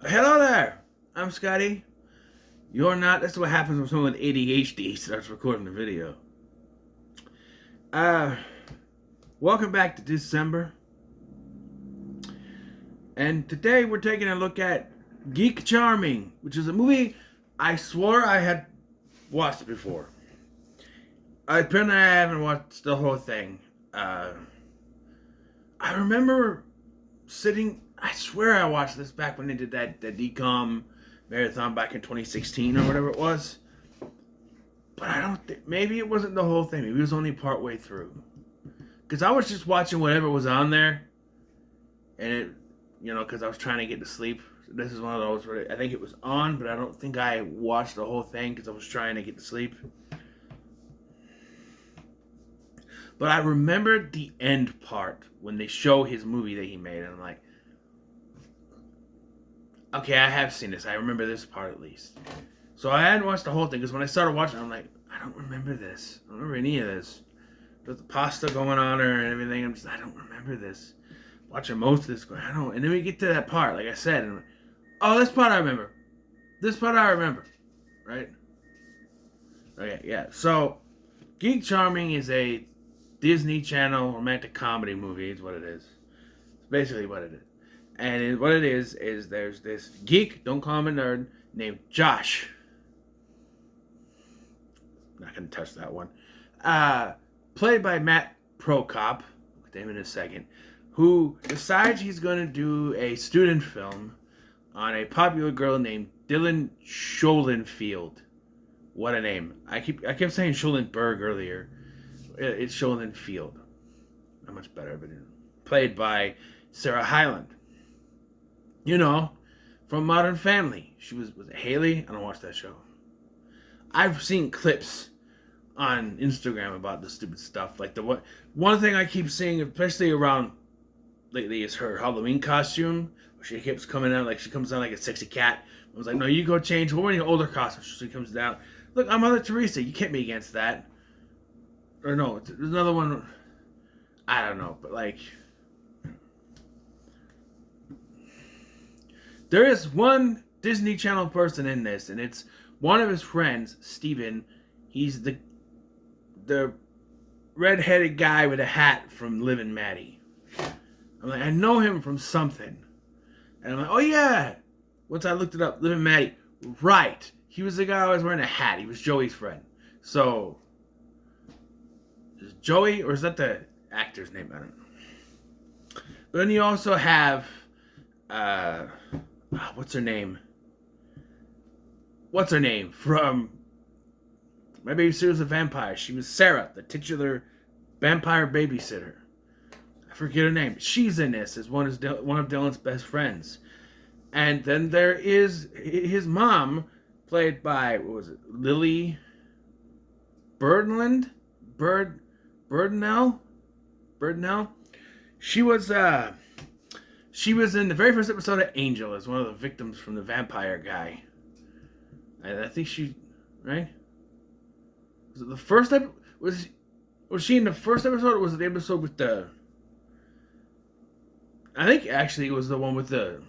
Hello there. I'm Scotty. You're not. That's what happens when someone with ADHD starts recording the video. Uh, Welcome back to Dis-Cember. And today we're taking a look at Geek Charming, which is a movie I swore I had watched before. Apparently I haven't watched the whole thing. I remember sitting. I swear I watched this back when they did that DCOM marathon back in 2016 or whatever it was. But I don't think, maybe it wasn't the whole thing. Maybe it was only part way through. Because I was just watching whatever was on there. And it, because I was trying to get to sleep. This is one of those where I think it was on, but I don't think I watched the whole thing because I was trying to get to sleep. But I remembered the end part when they show his movie that he made. And I'm like, okay, I have seen this. I remember this part at least. So I hadn't watched the whole thing because when I started watching, I'm like, I don't remember this. I don't remember any of this. There's the pasta going on and everything. I don't remember this. Watching most of this, I don't. And then we get to that part, like I said, and I'm like, oh, this part I remember. This part I remember, right? Okay, yeah. So, Geek Charming is a Disney Channel romantic comedy movie. Is what it is. It's basically what it is. And what it is there's this geek, don't call him a nerd, named Josh. Not going to touch that one. Played by Matt Prokop, with him in a second, who decides he's going to do a student film on a popular girl named Dylan Schoenfield. What a name. I kept saying Schoenberg earlier. It's Schoenfield. Not much better, but played by Sarah Hyland. From Modern Family. She was it Haley? I don't watch that show. I've seen clips on Instagram about the stupid stuff. Like one thing I keep seeing, especially around lately, is her Halloween costume. Where she keeps coming out like she comes out like a sexy cat. I was like, no, you go change. We're wearing your older costume. She comes down. Look, I'm Mother Teresa. You can't be against that. Or no, there's another one. I don't know, but like. There is one Disney Channel person in this, and it's one of his friends, Steven. He's the red-headed guy with a hat from Liv and Maddie. I'm like, I know him from something. And I'm like, oh yeah. Once I looked it up, Liv and Maddie. Right. He was the guy who was wearing a hat. He was Joey's friend. So, is Joey, or is that the actor's name? I don't know. But then you also have... what's her name? What's her name? From My Baby Sitter's a Vampire. She was Sarah, the titular vampire babysitter. I forget her name. She's in this as one of Dylan's best friends. And then there is his mom, played by, what was it, Lily Birdnell? She was in the very first episode of Angel as one of the victims from the vampire guy. I think she, right? Was it the first episode? Was she in the first episode, or was it the episode with the? I think actually it was the one with the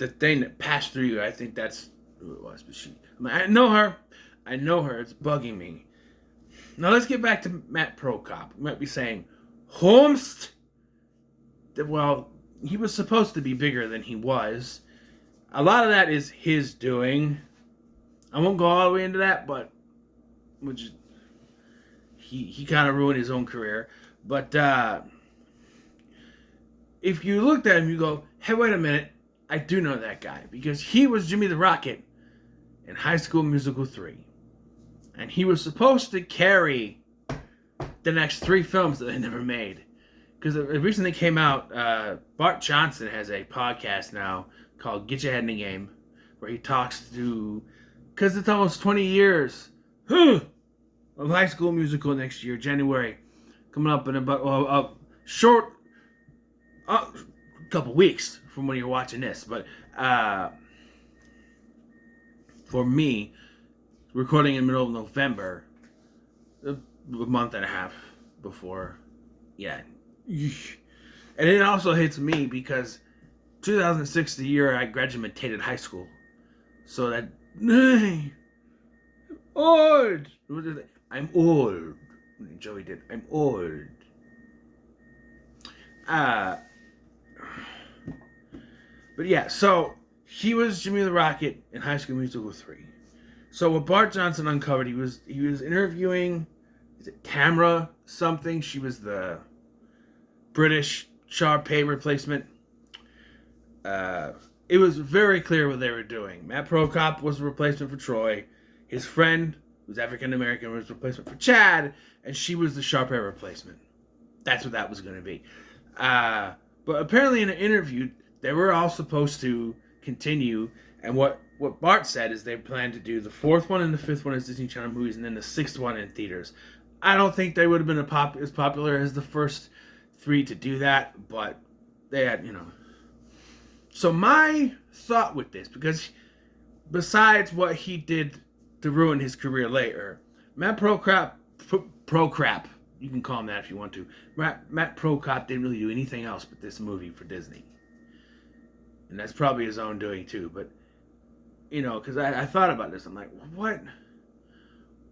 thing that passed through you. I think that's who it was. But I know her. It's bugging me. Now let's get back to Matt Prokop. You might be saying, Holmes. Well, he was supposed to be bigger than he was. A lot of that is his doing. I won't go all the way into that, but he kind of ruined his own career. But if you looked at him, you go, hey, wait a minute. I do know that guy. Because he was Jimmy the Rocket in High School Musical 3. And he was supposed to carry the next 3 films that they never made. Because it recently came out, Bart Johnson has a podcast now called Get Your Head in the Game, where he talks to, because it's almost 20 years of High School Musical next year, January, coming up in about a short couple weeks from when you're watching this. But for me, recording in the middle of November, a month and a half before, yeah. And it also hits me because 2006, the year I graduated high school. So that, hey, old. I'm old. Joey did. I'm old. But yeah, so he was Jimmy the Rocket in High School Musical 3. So what Bart Johnson uncovered, he was interviewing, is it Tamra something? She was the British Sharpay replacement. It was very clear what they were doing. Matt Prokop was a replacement for Troy. His friend, who's African American, was a replacement for Chad, and she was the Sharpay replacement. That's what that was going to be. But apparently in an interview, they were all supposed to continue, and what Bart said is they plan to do the 4th one and the 5th one as Disney Channel movies, and then the 6th one in theaters. I don't think they would have been as popular as the first 3 to do that, but they had, So my thought with this, because besides what he did to ruin his career later, Matt Prokop, you can call him that if you want to. Matt Prokop didn't really do anything else but this movie for Disney. And that's probably his own doing too. But, because I thought about this. I'm like, what?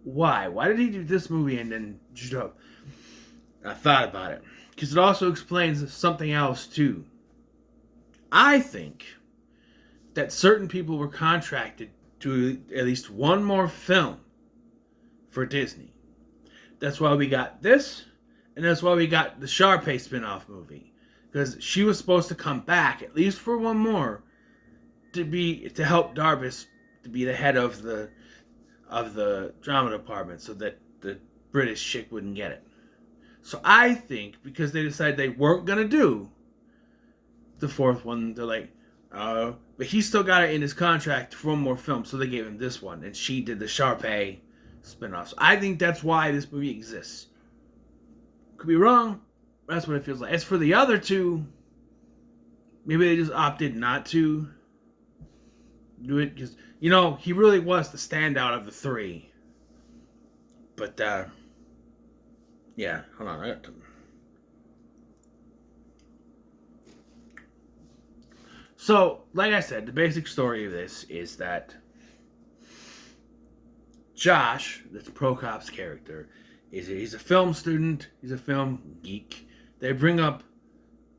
Why? Why did he do this movie and then jump? I thought about it. Because it also explains something else too. I think that certain people were contracted to at least one more film for Disney. That's why we got this, and that's why we got the Sharpay spinoff movie. Because she was supposed to come back at least for one more to help Darbus to be the head of the drama department, so that the British chick wouldn't get it. So I think because they decided they weren't gonna do the 4th one, they're like, but he still got it in his contract for one more film, so they gave him this one, and she did the Sharpay spinoff. So I think that's why this movie exists. Could be wrong. That's what it feels like. As for the other 2, maybe they just opted not to do it because he really was the standout of the 3. But yeah, hold on, I got to. So, like I said, the basic story of this is that Josh, that's Prokop's character, he's a film student, he's a film geek. They bring up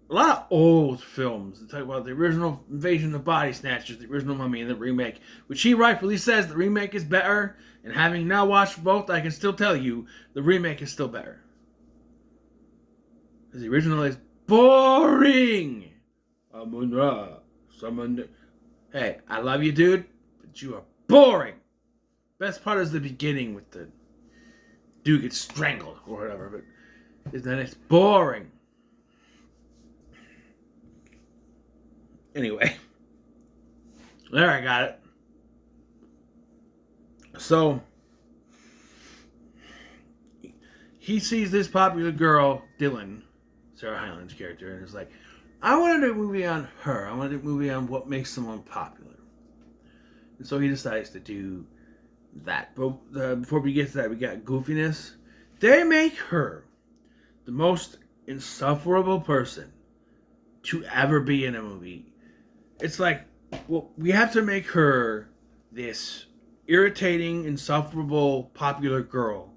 a lot of old films. They talk about the original Invasion of the Body Snatchers, the original Mummy, and the remake, which he rightfully says the remake is better, and having now watched both, I can still tell you the remake is still better. Because the original is boring! Amun-Ra. Hey, I love you, dude, but you are boring. Best part is the beginning with the dude gets strangled or whatever, but then it's boring. Anyway, there, I got it. So he sees this popular girl, Dylan, Sarah Hyland's character, and is like, I want to do a movie on her. I want to do a movie on what makes someone popular. And so he decides to do that. But before we get to that, we got goofiness. They make her the most insufferable person to ever be in a movie. It's like, well, we have to make her this irritating, insufferable, popular girl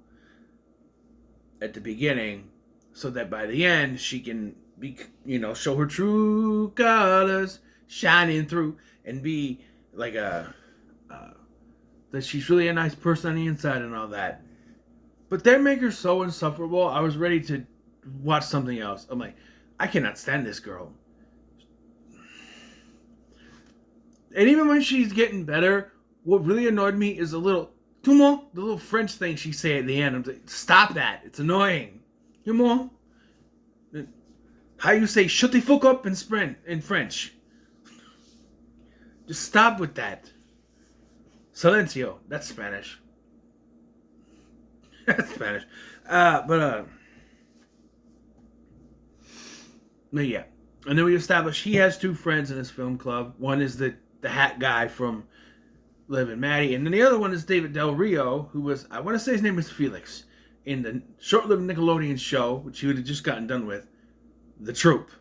at the beginning so that by the end she can be, show her true colors shining through and be like that she's really a nice person on the inside and all that. But they make her so insufferable, I was ready to watch something else. I'm like, I cannot stand this girl. And even when she's getting better, what really annoyed me is the little French thing she say at the end. I'm like, stop that. It's annoying. How you say shut the fuck up in French. Just stop with that. Silencio. That's Spanish. That's Spanish. But yeah. And then we establish he has 2 friends in his film club. One is the hat guy from Liv and Maddie. And then the other one is David Del Rio, who was, I want to say his name was Felix, in the short-lived Nickelodeon show, which he would have just gotten done with, The Troop.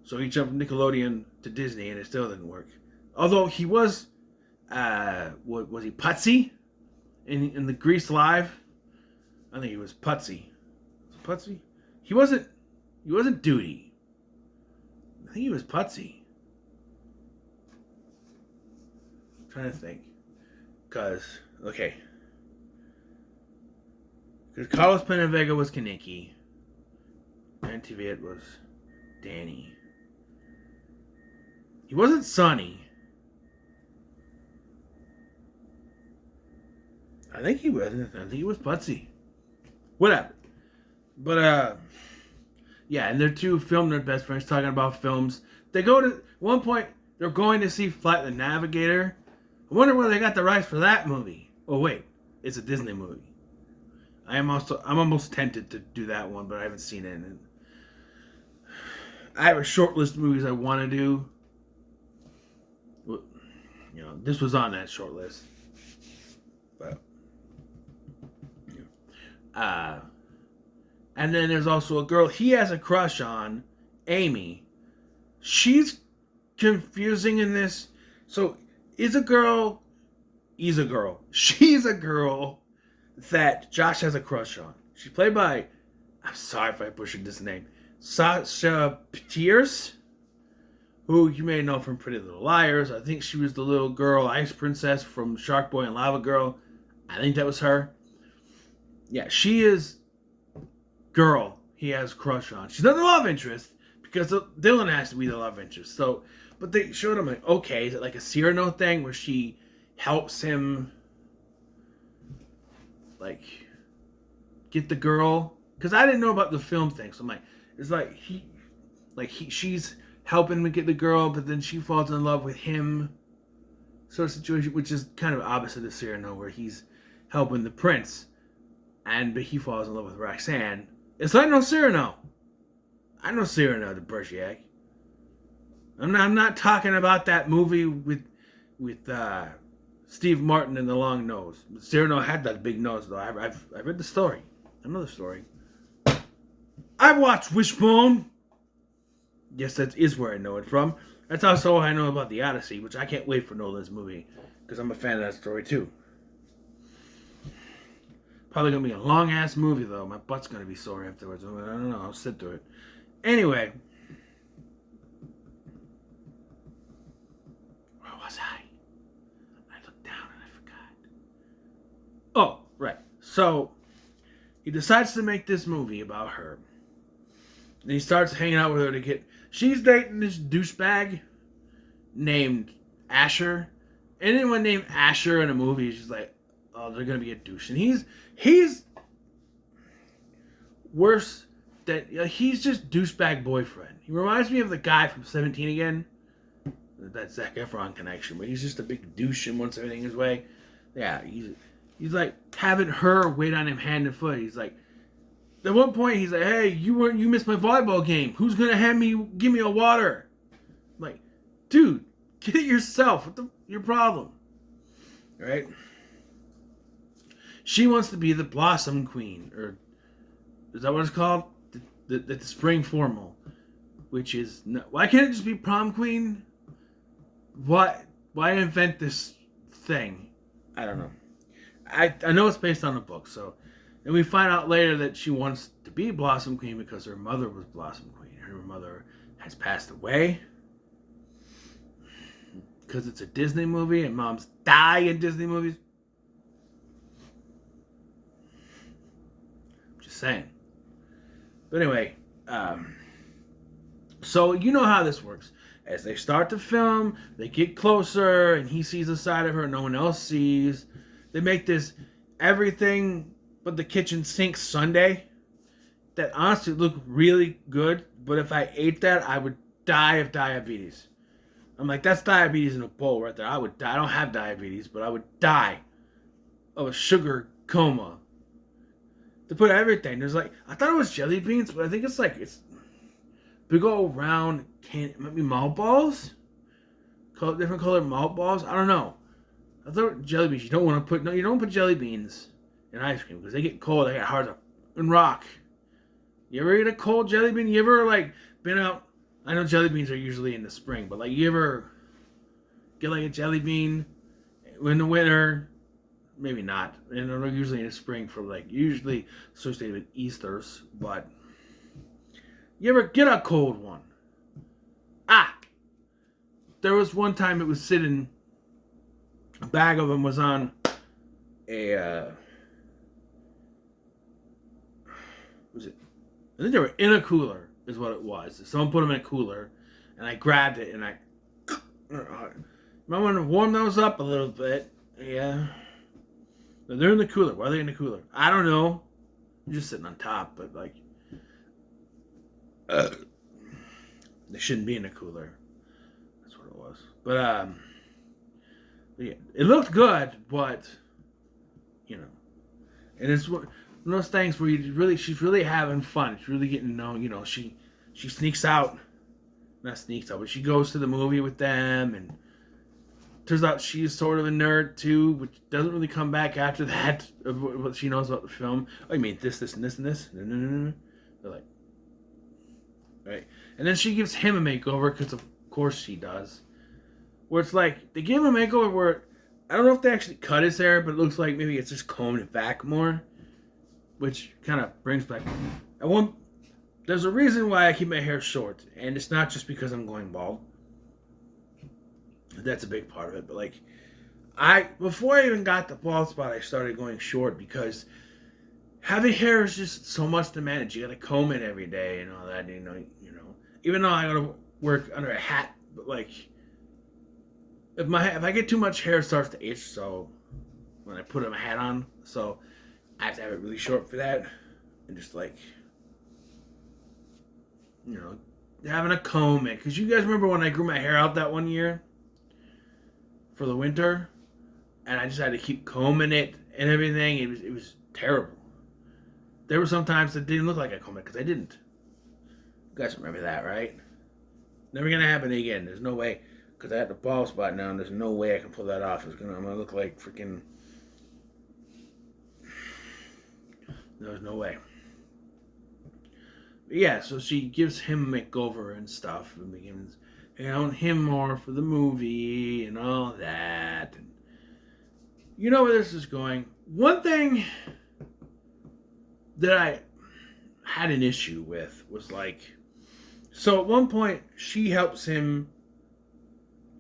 So he jumped from Nickelodeon to Disney, and it still didn't work. Although he was, what was he, Putsy in the Grease Live? I think he was Putsy. Was it Putsy? He wasn't Duty. I think he was Putsy. I'm trying to think. Because Carlos Penavega was Kaneki. And Tiviet was Danny. He wasn't Sonny. I think he wasn't. I think he was Putsy. Whatever. But, yeah, and they're two film nerd best friends talking about films. They go to, at one point, they're going to see Flight the Navigator. I wonder where they got the rights for that movie. Oh, wait. It's a Disney movie. I'm almost tempted to do that one, but I haven't seen it. And I have a short list of movies I want to do. You know, this was on that short list. But, and then there's also a girl he has a crush on, Amy. She's confusing in this. So, he's a girl that Josh has a crush on. She's played by, I'm sorry if I butchered this name, Sasha Pierce, who you may know from Pretty Little Liars. I think she was the little girl, Ice Princess from Shark Boy and Lava Girl. I think that was her. Yeah, she is girl he has a crush on. She's not the love interest, because Dylan has to be the love interest. So, but they showed him like, okay, is it like a Cyrano thing where she helps him like get the girl? Because I didn't know about the film thing, so I'm like, it's like she's helping him get the girl, but then she falls in love with him, sort of situation, which is kind of opposite of Cyrano, where he's helping the prince, but he falls in love with Roxanne. It's like no Cyrano. I know Cyrano the Bergerac. I'm not talking about that movie with Steve Martin and the long nose. Cyrano had that big nose, though. I've read the story. I know the story. I've watched Wishbone. Yes, that is where I know it from. That's also how I know about the Odyssey, which I can't wait for Nolan's movie, because I'm a fan of that story too. Probably going to be a long-ass movie, though. My butt's going to be sore afterwards. I don't know. I'll sit through it. Anyway. Where was I? I looked down and I forgot. Oh, right. So, he decides to make this movie about her. And he starts hanging out with her to get... She's dating this douchebag named Asher. Anyone named Asher in a movie is just like, oh, they're going to be a douche. And he's worse than... He's just douchebag boyfriend. He reminds me of the guy from 17 again. That Zac Efron connection. But he's just a big douche and wants everything his way. Yeah, he's like having her wait on him hand and foot. He's like... At one point, he's like, hey, you missed my volleyball game. Who's going to give me a water? I'm like, dude, get it yourself. What's your problem? Right? She wants to be the Blossom Queen. Or, is that what it's called? The Spring Formal. Which is, no, why can't it just be Prom Queen? Why invent this thing? I don't know. I know it's based on a book, so... And we find out later that she wants to be Blossom Queen because her mother was Blossom Queen. Her mother has passed away. Because it's a Disney movie and moms die in Disney movies. Just saying. But anyway, so you know how this works. As they start to film, they get closer and he sees a side of her no one else sees. They make this everything... But the kitchen sink sundae that honestly looked really good. But if I ate that, I would die of diabetes. I'm like, that's diabetes in a bowl right there. I would die. I don't have diabetes, but I would die of a sugar coma. To put everything. There's like, I thought it was jelly beans, but I think it's big old round it might be malt balls? Different colored malt balls? I don't know. I thought jelly beans. You don't put jelly beans in ice cream because they get cold. They get hard to rock. You ever eat a cold jelly bean? You ever like been out I know jelly beans are usually in the spring, but like you ever get like a jelly bean in the winter? Maybe not. And they're usually in the spring for like usually associated with Easter's, but you ever get a cold one? Ah, there was one time it was sitting. A bag of them was on a. Was it? I think they were in a cooler. Is what it was. Someone put them in a cooler, and I grabbed it and I. Might want to warm those up a little bit. Yeah. They're in the cooler. Why are they in the cooler? I don't know. They're just sitting on top, but like. They shouldn't be in a cooler. That's what it was. But yeah, it looked good, but you know, and it's one of those things where she's really having fun. She's really getting to know. You know, she sneaks out, not sneaks out, but she goes to the movie with them, and turns out she's sort of a nerd too, which doesn't really come back after that of what she knows about the film. Oh, you mean this, and this, and this? No. They're like, right, and then she gives him a makeover because of course she does. Where it's like, they give him a makeover where, I don't know if they actually cut his hair, but it looks like maybe it's just combed it back more. Which kind of brings back, there's a reason why I keep my hair short. And it's not just because I'm going bald. That's a big part of it. But like, before I even got the bald spot, I started going short because having hair is just so much to manage. You gotta comb it every day and all that, you know. Even though I gotta work under a hat, but like, if I get too much hair, it starts to itch. So when I put a hat on, so I have to have it really short for that, and just like, you know, having a comb it. Because you guys remember when I grew my hair out that one year for the winter, and I just had to keep combing it and everything. It was terrible. There were some times that didn't look like I combed it because I didn't. You guys remember that, right? Never gonna happen again. There's no way. Because I had the bald spot now, and there's no way I can pull that off. I'm gonna look like freaking. There's no way. But yeah, so she gives him a makeover and stuff, and begins hanging out with him more for the movie and all that. And you know where this is going. One thing that I had an issue with was like, so at one point she helps him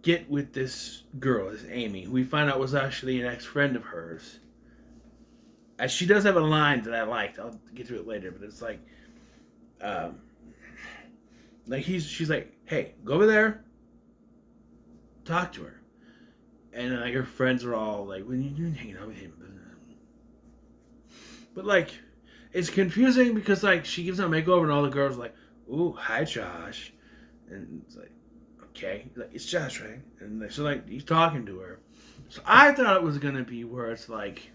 get with this girl, this Amy, who we find out was actually an ex-friend of hers. And she does have a line that I liked. I'll get to it later, but it's like, she's like, hey, go over there, talk to her. And like her friends are all like, what are you doing hanging out with him? But like, it's confusing because like she gives him a makeover and all the girls are like, ooh, hi Josh. And it's like, okay, like, it's Josh, right? And so like he's talking to her. So I thought it was gonna be where it's like,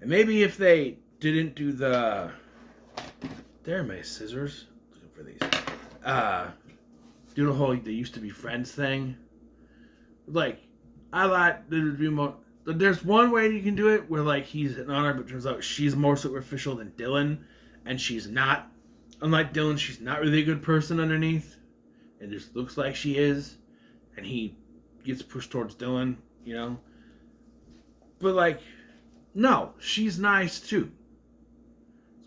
and maybe if they didn't do the, there are my scissors, looking for these, do the whole they used to be friends thing. Like, I thought there would be more. There's one way you can do it where like he's an honor, but turns out she's more superficial than Dylan, and she's not. Unlike Dylan, she's not really a good person underneath. It just looks like she is, and he gets pushed towards Dylan, you know. But like, no, she's nice too.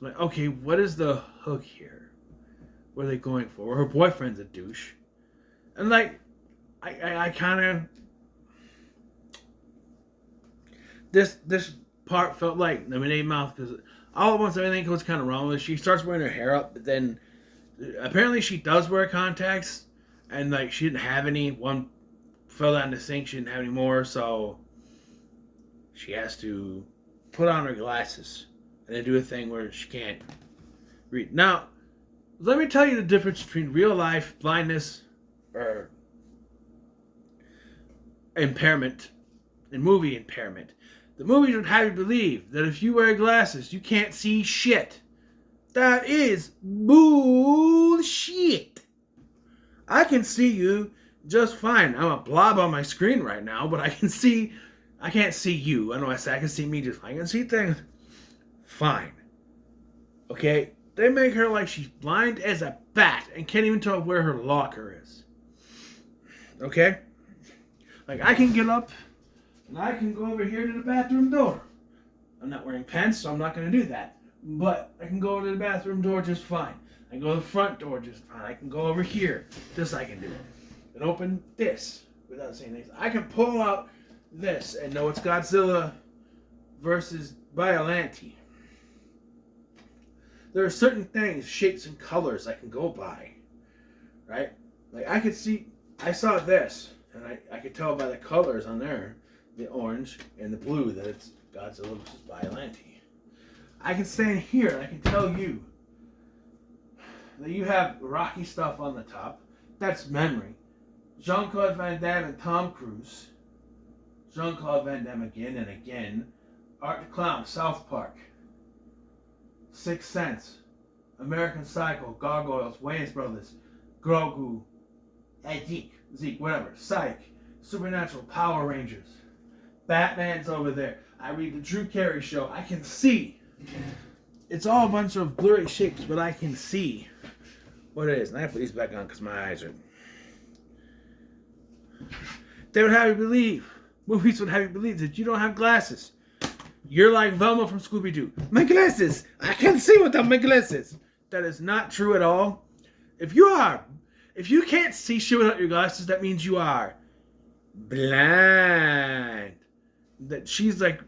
So like, okay, what is the hook here? What are they going for? Well, her boyfriend's a douche, and like, I kind of this part felt like lemonade mouth because all at once everything goes kind of wrong with her. She starts wearing her hair up, but then apparently she does wear contacts, and like she didn't have any. One fell down the sink. She didn't have any more, so she has to put on her glasses and then do a thing where she can't read. Now, let me tell you the difference between real life blindness or impairment and movie impairment. The movies would have you believe that if you wear glasses, you can't see shit. That is bullshit. I can see you just fine. I'm a blob on my screen right now, but I can't see you. I know I say I can see me just fine. I can see things fine. Okay? they make her like she's blind as a bat and can't even tell where her locker is. Okay? Like, I can get up and I can go over here to the bathroom door. I'm not wearing pants, so I'm not going to do that. But I can go to the bathroom door just fine. I can go to the front door just fine. I can go over here. This I can do. And open this without saying anything. I can pull out this and know it's Godzilla versus Biollante. There are certain things, shapes and colors I can go by. Right? Like, I saw this, and I could tell by the colors on there, the orange and the blue, that it's Godzilla versus Biollante. I can stand here and I can tell you that you have Rocky stuff on the top. That's memory. Jean-Claude Van Damme and Tom Cruise. Jean-Claude Van Damme again and again. Art the Clown, South Park. Sixth Sense. American Psycho, Gargoyles, Wayans Brothers, Grogu, Zeke, whatever. Psych, Supernatural, Power Rangers. Batman's over there. I read the Drew Carey Show. I can see. It's all a bunch of blurry shapes, but I can see what it is. And I put these back on because my eyes are... They would have you believe. Movies would have you believe that you don't have glasses. You're like Velma from Scooby-Doo. My glasses! I can't see without my glasses! That is not true at all. If you can't see shit without your glasses, that means you are blind. That she's like...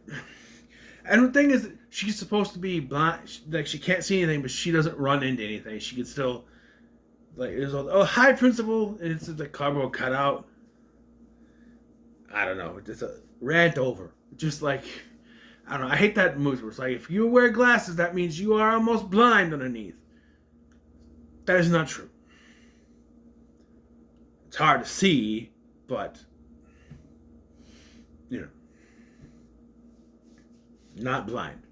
And the thing is, she's supposed to be blind. Like, she can't see anything, but she doesn't run into anything. She can still... Like, there's all, hi, principal. And it's the cardboard cutout. I don't know. It's a rant over. Just like... I don't know. I hate that movie where it's like, if you wear glasses, that means you are almost blind underneath. That is not true. It's hard to see, but, you know, not blind.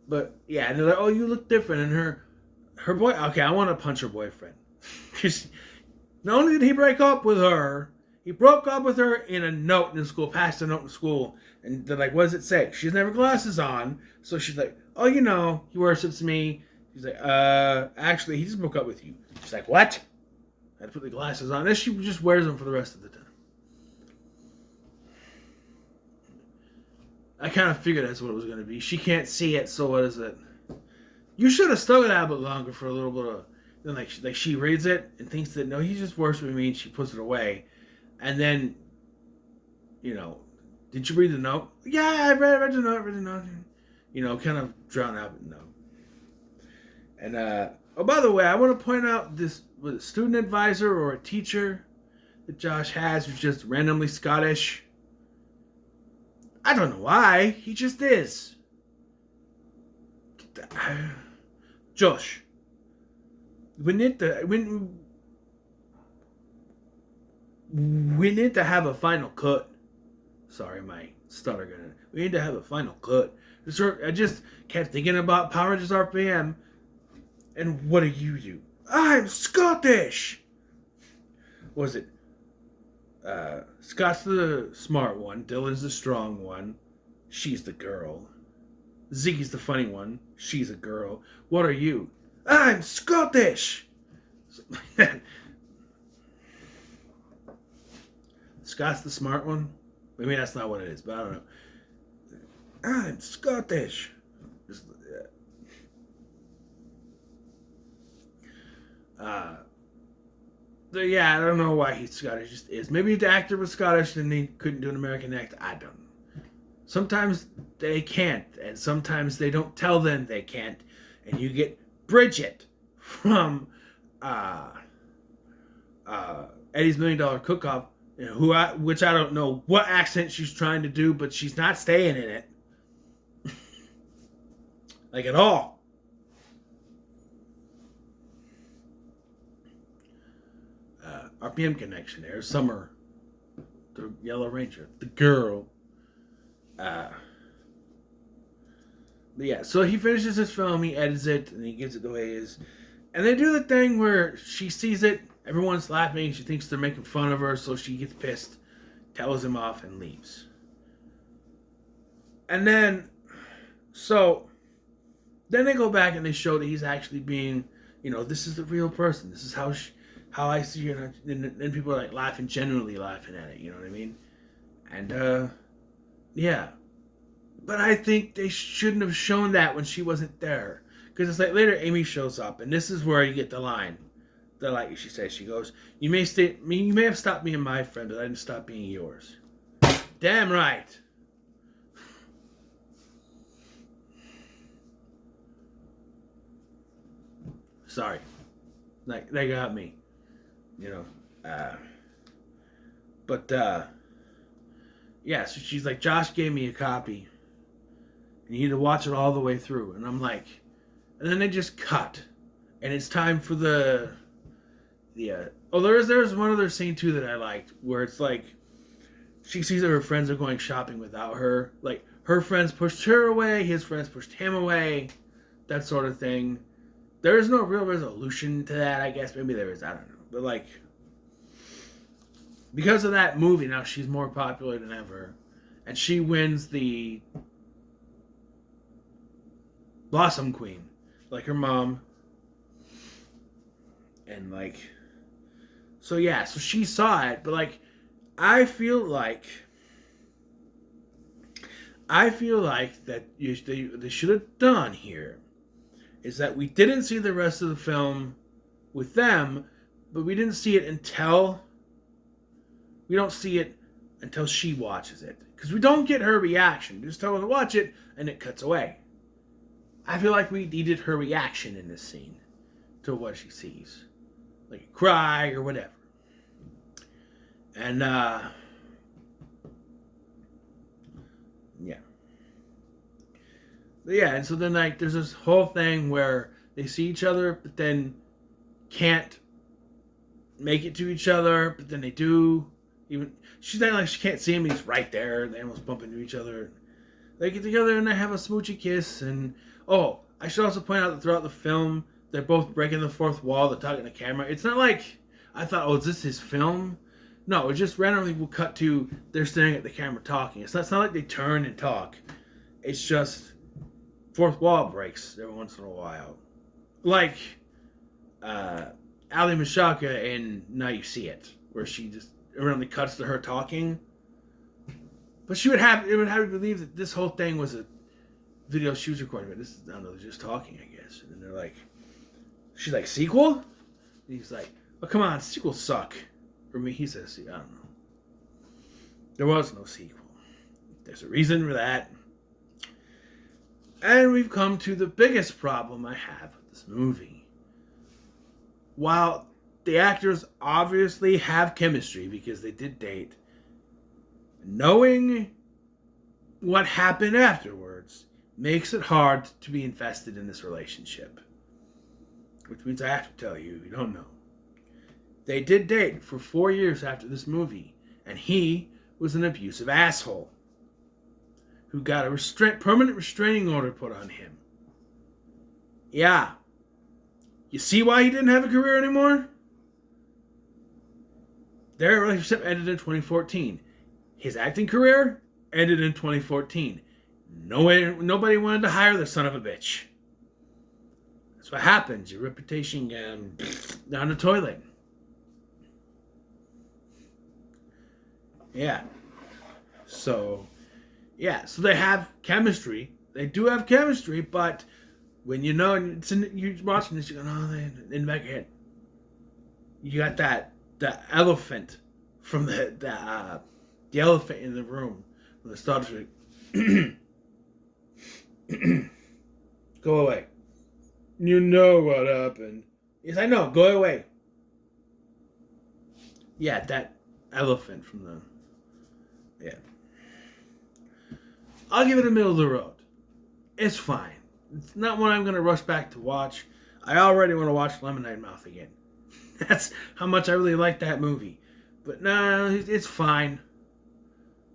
But, yeah, and they're like, oh, you look different. And her boy, okay, I want to punch her boyfriend. Because not only did he break up with her, he broke up with her in a note in school, passed a note in school. And they're like, what does it say? She doesn't have her glasses on. So she's like, oh, you know, he worships me. He's like, actually, he just broke up with you. She's like, what? I had to put the glasses on. And she just wears them for the rest of the time. I kind of figured that's what it was going to be. She can't see it, so what is it? You should have stuck it out a bit longer for a little bit of... Then, like she reads it and thinks that, no, he's just worshiping me, and she puts it away. And then, you know, did you read the note? Yeah, I read the note. You know, kind of drown out the note. And, oh, by the way, I want to point out this was a student advisor or a teacher that Josh has who's just randomly Scottish. I don't know why. He just is. Josh, we need to have a final cut. Sorry, my stutter got it. We need to have a final cut. I just kept thinking about Power Rangers RPM. And what do you do? I'm Scottish! What was it? Scott's the smart one. Dylan's the strong one. She's the girl. Ziggy's the funny one. She's a girl. What are you? I'm Scottish! Scott's the smart one? Maybe that's not what it is, but I don't know. I'm Scottish. Yeah, I don't know why he's Scottish. Just is. Maybe the actor was Scottish and he couldn't do an American accent. I don't know. Sometimes they can't, and sometimes they don't tell them they can't. And you get Bridget from Eddie's $1 Million Cook-Off, which I don't know what accent she's trying to do, but she's not staying in it. Like, at all. RPM connection there. Summer, the Yellow Ranger, the girl. But yeah, so he finishes his film, he edits it, and he gives it the way it is. And they do the thing where she sees it, everyone's laughing, she thinks they're making fun of her, so she gets pissed, tells him off, and leaves. And then, so, Then they go back and they show that he's actually being, this is the real person. This is how I see her. And people are like laughing, genuinely laughing at it. You know what I mean? And yeah. But I think they shouldn't have shown that when she wasn't there. Because it's like later Amy shows up, and this is where you get the line. She says, she goes, you may have stopped being my friend, but I didn't stop being yours. Damn right. Sorry. They got me. Yeah, so she's like, Josh gave me a copy. And you need to watch it all the way through. And I'm like, and then they just cut. And it's time for there's one other scene too that I liked, where it's like, she sees that her friends are going shopping without her. Like, her friends pushed her away, his friends pushed him away, that sort of thing. There is no real resolution to that, I guess. Maybe there is, I don't know. But like, because of that movie, now she's more popular than ever. And she wins the Blossom Queen, like her mom. And like, so yeah, so she saw it, but like, I feel like that they should have done here is that we didn't see the rest of the film with them, but we didn't see it until she watches it, because we don't get her reaction. We just tell her to watch it and it cuts away. I feel like we needed her reaction in this scene to what she sees, like a cry or whatever. And and so then like there's this whole thing where they see each other but then can't make it to each other, but then they do. Even she's not like she can't see him, he's right there. They almost bump into each other. They get together and they have a smoochy kiss. And I should also point out that throughout the film they're both breaking the fourth wall, they're talking to the camera. It's not like I thought, is this his film? No, it just randomly will cut to they're staring at the camera talking. It's not like they turn and talk. It's just fourth wall breaks every once in a while. Like Ali Mashaka in Now You See It, where she just randomly cuts to her talking. But it would have you believe that this whole thing was a video she was recording. But this is, I don't know, they're just talking, I guess. And then they're like, she's like, sequel? And he's like, oh, come on, sequels suck. For me, he says, I don't know. There was no sequel. There's a reason for that. And we've come to the biggest problem I have with this movie. While the actors obviously have chemistry because they did date, knowing what happened afterwards makes it hard to be invested in this relationship. Which means I have to tell you, if you don't know. They did date for 4 years after this movie, and he was an abusive asshole who got a permanent restraining order put on him. Yeah. You see why he didn't have a career anymore? Their relationship ended in 2014. His acting career ended in 2014. Nobody wanted to hire the son of a bitch. That's what happens. Your reputation down the toilet. Yeah. So they have chemistry. They do have chemistry, but when you're watching this, you're going, in the back of your head, you got the elephant from the elephant in the room when the starts like, go away. You know what happened. Yes, I know. Go away. Yeah, that elephant from the... Yeah. I'll give it a middle of the road. It's fine. It's not one I'm going to rush back to watch. I already want to watch Lemonade Mouth again. That's how much I really like that movie. But no, it's fine.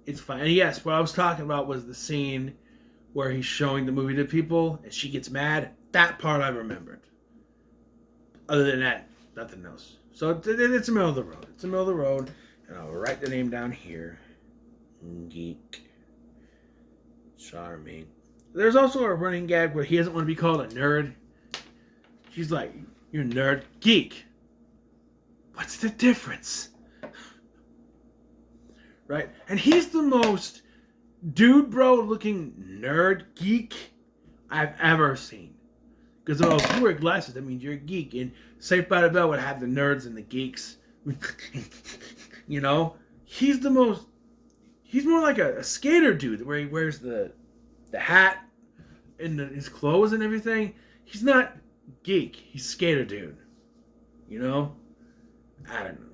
It's fine. And yes, what I was talking about was the scene where he's showing the movie to people and she gets mad. That part I remembered. Other than that, nothing else. So it's the middle of the road. It's the middle of the road. And I'll write the name down here. Geek. Charming. There's also a running gag where he doesn't want to be called a nerd. She's like, "You're a nerd, geek. What's the difference?" Right? And he's the most dude bro looking nerd geek I've ever seen. Because if you wear glasses, that means you're a geek. And Saved by the Bell would have the nerds and the geeks. You know? He's more like a skater dude where he wears the hat and his clothes and everything. He's not geek. He's skater dude. You know? I don't know.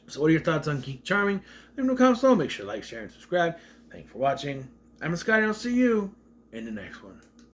So what are your thoughts on Geek Charming? Leave no comments below. Make sure to like, share, and subscribe. Thanks for watching. I'm Scotty, and I'll see you in the next one.